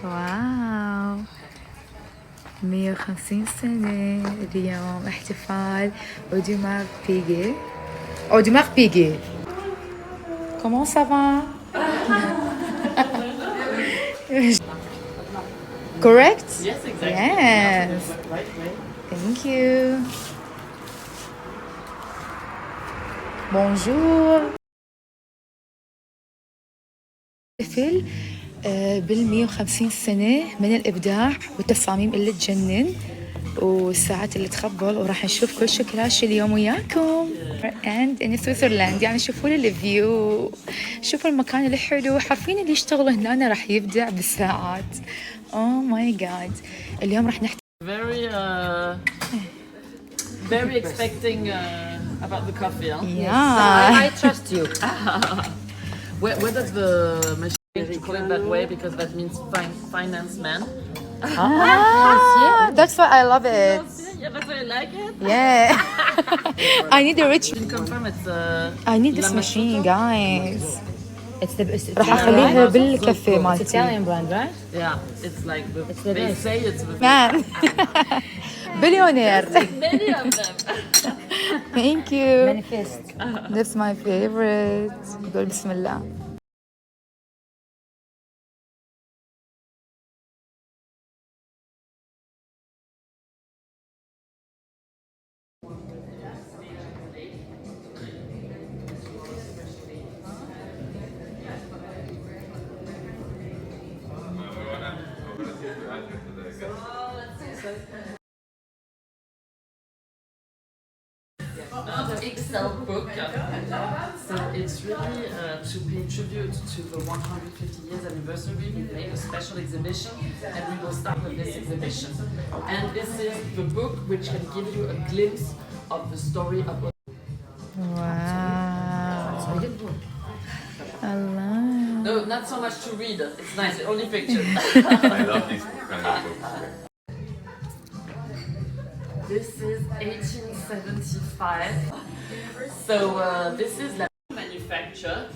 واو 150 سنة اليوم احتفال أوديمار بيغي. أوديمار بيغي. Comment ça va? Correct? Yes, exactly. Yes. Right way. Thank you. Bonjour. احتفل بال150 سنة من الإبداع والتصاميم اللي تجنن والساعات اللي تخبل، وراح نشوف كل شكلها اليوم وياكم. and in Switzerland يعني شوفوا لي الفيو، شوفوا المكان الحلو، حرفيا اللي يشتغل هنا راح يبدع بالساعات. oh my god اليوم راح نحتفل Very expecting about the coffee, huh? yeah. I trust you. Where does the machine call it that way? Because that means finance man. That's why I love it. Yeah, that's why I like it. Yeah. I need a rich. Can confirm it's I need this machine guys. It's راح أخليها بالكافيه مالتي. Italian brand, right? yeah, it's like the they best. say it's the Man. بليونير. many of them. Thank you. Manifest. That's my favorite. قول بسم الله. Excel book. So it's really to pay tribute to the 150 years anniversary. We made a special exhibition, and we will start with this exhibition. And this is the book which can give you a glimpse of the story of. Wow. Allah. No, not so much to read. It's nice. Only pictures. I love these kind of books. This is 1875. So this is the manufacture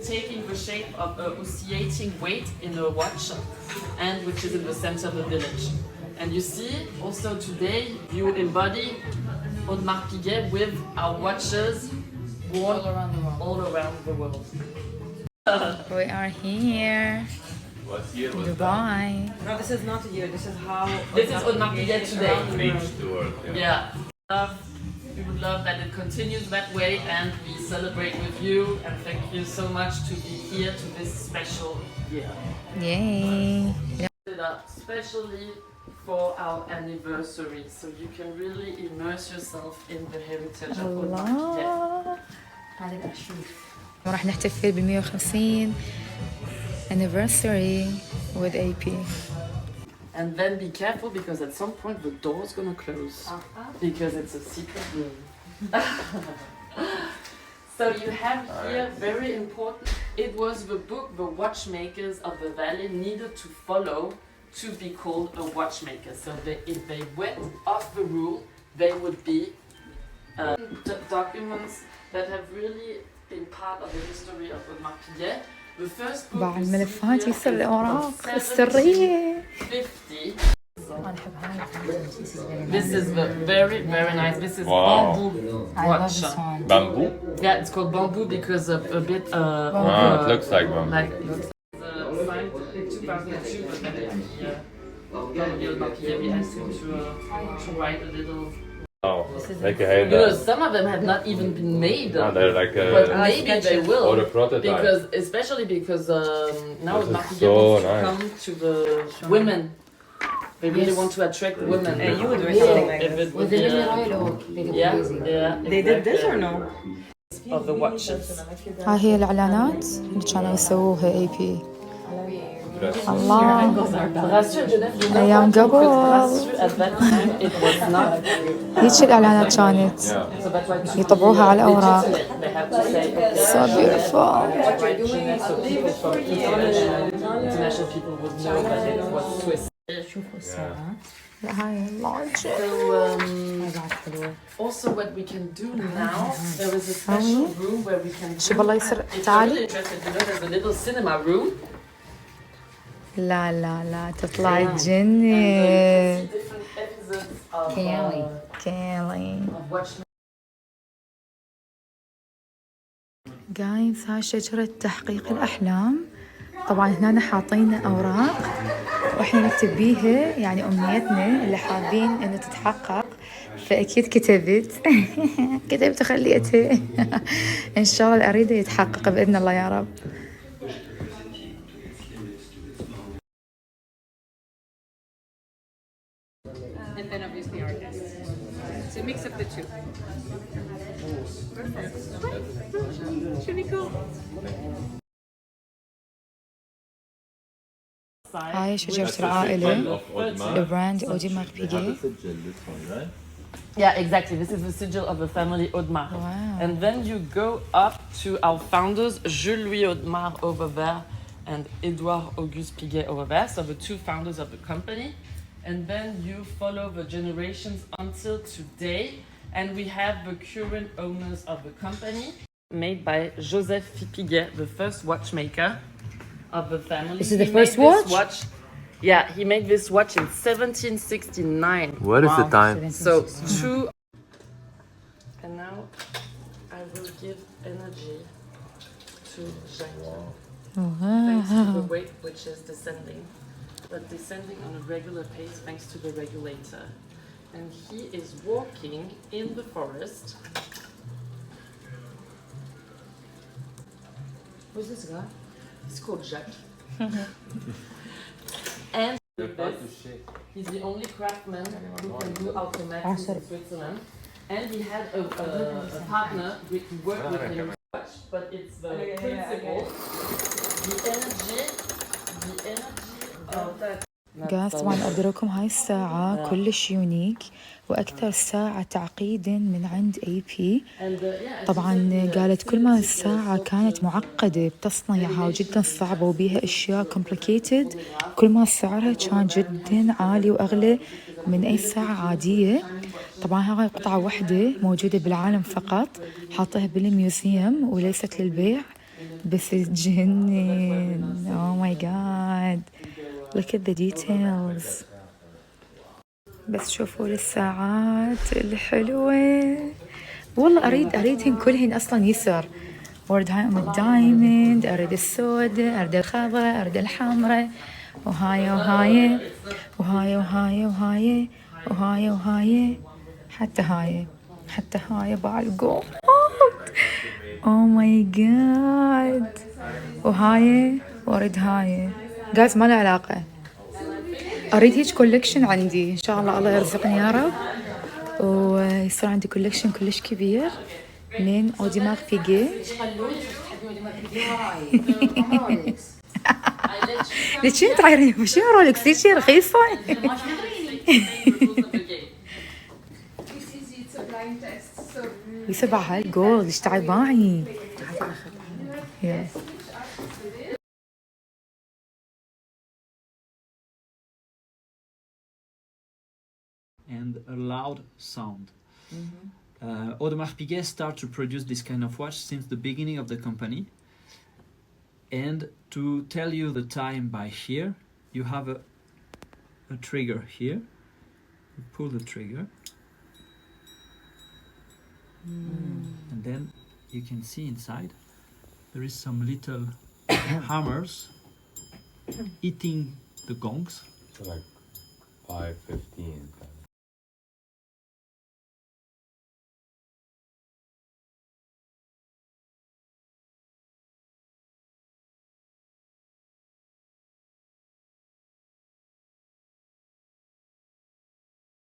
taking the shape of a oscillating weight in a watch, and which is in the center of the village. And you see also today you embody Audemars Piguet with our watches worn all around the world. We are here. What year was that? Dubai. No, this is not a year. This is how. This is Audemars Piguet today. Reached the world. Yeah. We would love that it continues that way, and we celebrate with you, and thank you so much to be here to this special year. Yay. It up especially for our anniversary, so you can really immerse yourself in the heritage of Audemars Piguet. الله. راح نحتفل ب150 anniversary with AP. And then be careful because at some point the door's gonna close because it's a secret room. So you have here very important. It was the book the watchmakers of the valley needed to follow to be called a watchmaker. So if they went off the rule, they would be documents that have really been part of the history of Audemars Piguet. The first book باع you see الملفات here يصير is الأوراق from السرية. 1750. This is very, very nice. This is Wow. bamboo I love watch. this one. Bamboo? Yeah, it's called bamboo because of a bit It looks like bamboo. like signed in 2002, but then we asked him to write a little. Oh, like a You know, head. some of them have not even been made. They're like But a maybe they will. or a prototype. Because, especially because now This is Marquis so wants to nice. come to the women. They really want to attract women. And you would do something like If this. it With would the be, Lily Royal Oak, they did yeah, amazing. yeah. They did this or exactly. no? Of the watches. هاي هي الإعلانات اللي كانوا يسووها AP. الله. أيام قبل. At that time, it was not. هيك الإعلانات كانت So that's why يطبعوها على الأوراق. they have to say, So beautiful. so people from international people would know that it was Swiss. شوفوا الساعات. لا هاي large. So بعد حلوة. also what we can do now, there is a special room where we can. شوف الله يسر If you're تعالي. really interested, you know, there's a little cinema room. لا لا لا تطلعي And تجنن. different episodes of, Kelly. كيلي. of Watch. جايز هاي شجرة تحقيق الأحلام. طبعا هنا حاطين أوراق وإحنا نكتب بيها يعني أمنيتنا اللي حابين إنه تتحقق. فأكيد كتبت كتبت وخليتها إن شاء الله اللي أريده يتحقق بإذن الله يا رب. And then obviously artists. So a mix of the two. Should be cool. هاي شجرة العائلة Of Audemars. البراند أوديمار بيجي. Yeah, exactly. This is the sigil of the family Audemars. Wow. And then you go up to our founders, Jules-Louis Audemars over there and Edouard Auguste Piguet over there, so the two founders of the company. And then you follow the generations until today. And we have the current owners of the company, made by Joseph Piguet, the first watchmaker of the family. This is the He first made this watch? Yeah, he made this watch in 1769. What is the time? So two. And now I will give energy to Jackie. Thanks to the weight which is descending, but descending on a regular pace thanks to the regulator. And he is walking in the forest. Who's this guy? It's called Jacques. And with this, he's the only craftsman who can do automatics in Switzerland. And he had a partner who worked with him much, but it's the principle, the energy of that. جاز طبعا أقدركم هاي الساعة كلش يونيك وأكثر ساعة تعقيدا من عند AP. طبعا قالت كل ما الساعة كانت معقدة بتصنيعها وجدا صعبة وبيها أشياء complicated، كل ما سعرها كان جدا عالي وأغلى من أي ساعة عادية. طبعا هاي قطعة واحدة موجودة بالعالم فقط، حاطها بالميوزيوم وليست للبيع، بس تجنن. Oh my god. Look at the details. بس شوفوا الساعات الحلوة. والله أريدهن كلهن أصلا يسر. أريد هاي الدايموند، أريد السوداء، أريد الخضراء، أريد الحمراء، وهاي وهاي وهاي وهاي وهاي وهاي وهاي، حتى هاي بعلقو. Oh my god. وهاي وأريد هاي. جايز ما له علاقة. أريد هيج كولكشن عندي إن شاء الله، الله يرزقني يا رب ويصير عندي كولكشن كلش كبير من أوديمار بيجي. ليش تعيرين شو رولكس؟ ليش رخيصة؟ يسبع هاي الجولد ايش تعال باعي. And a loud sound. Audemars Piguet started to produce this kind of watch since the beginning of the company. And to tell you the time by here, you have a trigger here. You pull the trigger. And then you can see inside there is some little hammers eating the gongs. So like 5:15.